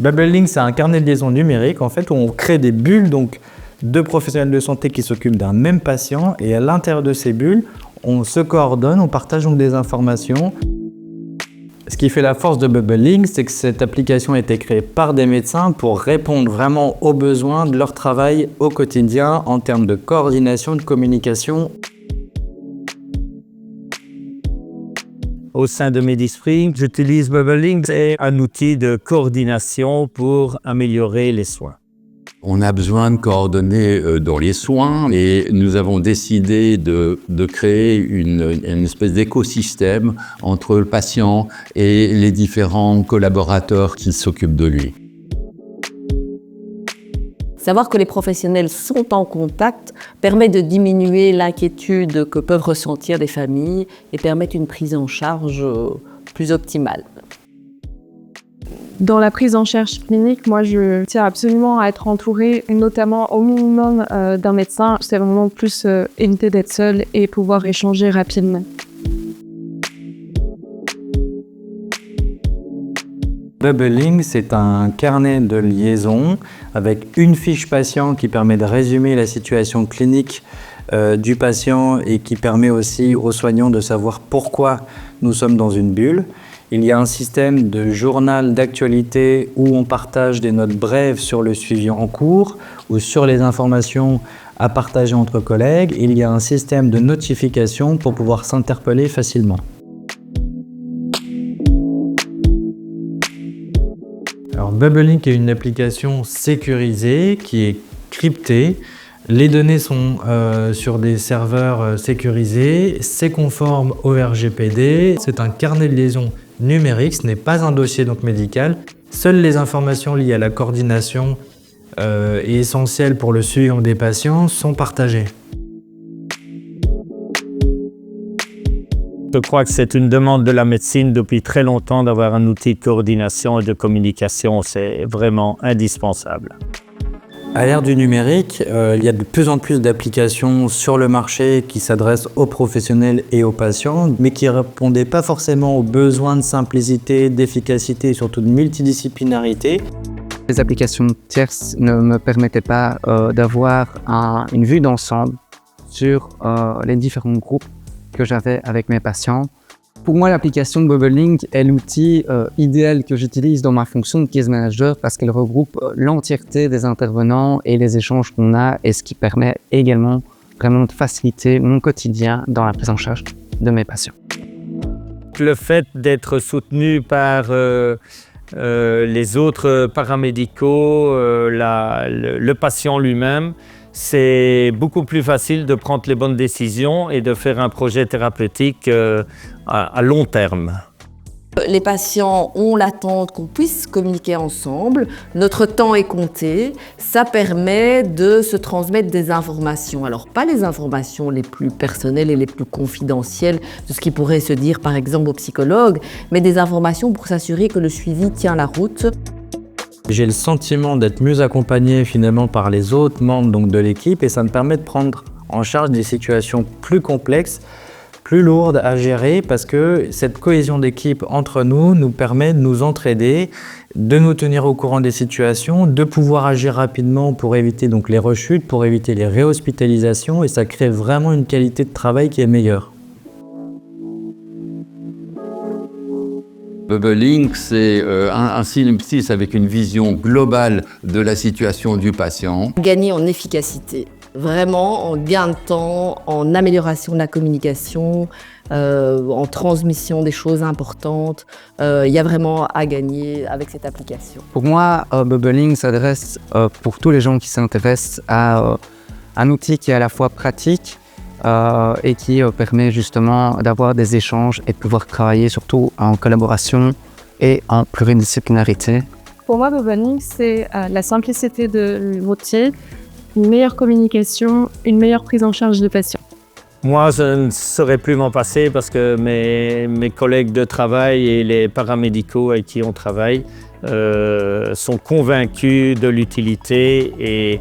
Bubblelink, c'est un carnet de liaison numérique en fait, où on crée des bulles donc, de professionnels de santé qui s'occupent d'un même patient et à l'intérieur de ces bulles, on se coordonne, on partage donc des informations. Ce qui fait la force de Bubblelink, c'est que cette application a été créée par des médecins pour répondre vraiment aux besoins de leur travail au quotidien en termes de coordination, de communication. Au sein de Medispring, j'utilise Bubblelink, c'est un outil de coordination pour améliorer les soins. On a besoin de coordonner dans les soins et nous avons décidé de créer une espèce d'écosystème entre le patient et les différents collaborateurs qui s'occupent de lui. Savoir que les professionnels sont en contact permet de diminuer l'inquiétude que peuvent ressentir des familles et permettre une prise en charge plus optimale. Dans la prise en charge clinique, moi je tiens absolument à être entourée, notamment au minimum d'un médecin. C'est vraiment plus éviter d'être seule et pouvoir échanger rapidement. Bubblelink, c'est un carnet de liaison avec une fiche patient qui permet de résumer la situation clinique du patient et qui permet aussi aux soignants de savoir pourquoi nous sommes dans une bulle. Il y a un système de journal d'actualité où on partage des notes brèves sur le suivi en cours ou sur les informations à partager entre collègues. Il y a un système de notification pour pouvoir s'interpeller facilement. Alors, Bubblelink est une application sécurisée qui est cryptée. Les données sont sur des serveurs sécurisés, c'est conforme au RGPD, c'est un carnet de liaison numérique, ce n'est pas un dossier donc médical. Seules les informations liées à la coordination et essentielles pour le suivi des patients sont partagées. Je crois que c'est une demande de la médecine depuis très longtemps d'avoir un outil de coordination et de communication. C'est vraiment indispensable. À l'ère du numérique, il y a de plus en plus d'applications sur le marché qui s'adressent aux professionnels et aux patients, mais qui ne répondaient pas forcément aux besoins de simplicité, d'efficacité et surtout de multidisciplinarité. Les applications tierces ne me permettaient pas d'avoir une vue d'ensemble sur les différents groupes que j'avais avec mes patients. Pour moi, l'application Bubblelink est l'outil idéal que j'utilise dans ma fonction de case manager parce qu'elle regroupe l'entièreté des intervenants et les échanges qu'on a et ce qui permet également vraiment de faciliter mon quotidien dans la prise en charge de mes patients. Le fait d'être soutenu par les autres paramédicaux, le patient lui-même, c'est beaucoup plus facile de prendre les bonnes décisions et de faire un projet thérapeutique à long terme. Les patients ont l'attente qu'on puisse communiquer ensemble, notre temps est compté, ça permet de se transmettre des informations. Alors pas les informations les plus personnelles et les plus confidentielles de ce qui pourrait se dire par exemple au psychologue, mais des informations pour s'assurer que le suivi tient la route. J'ai le sentiment d'être mieux accompagné finalement par les autres membres donc, de l'équipe et ça me permet de prendre en charge des situations plus complexes, plus lourdes à gérer parce que cette cohésion d'équipe entre nous permet de nous entraider, de nous tenir au courant des situations, de pouvoir agir rapidement pour éviter donc, les rechutes, pour éviter les réhospitalisations et ça crée vraiment une qualité de travail qui est meilleure. Bubblelink, c'est un synopsis avec une vision globale de la situation du patient. Gagner en efficacité, vraiment en gain de temps, en amélioration de la communication, en transmission des choses importantes. Il y a vraiment à gagner avec cette application. Pour moi, Bubblelink s'adresse pour tous les gens qui s'intéressent à un outil qui est à la fois pratique, et qui permet justement d'avoir des échanges et de pouvoir travailler surtout en collaboration et en pluridisciplinarité. Pour moi, Bubblelink, c'est la simplicité de l'outil, une meilleure communication, une meilleure prise en charge de patients. Moi, je ne saurais plus m'en passer parce que mes collègues de travail et les paramédicaux avec qui on travaille sont convaincus de l'utilité et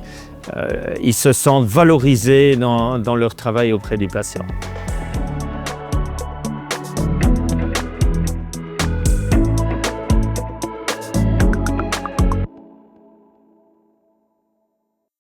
ils se sentent valorisés dans leur travail auprès du patient.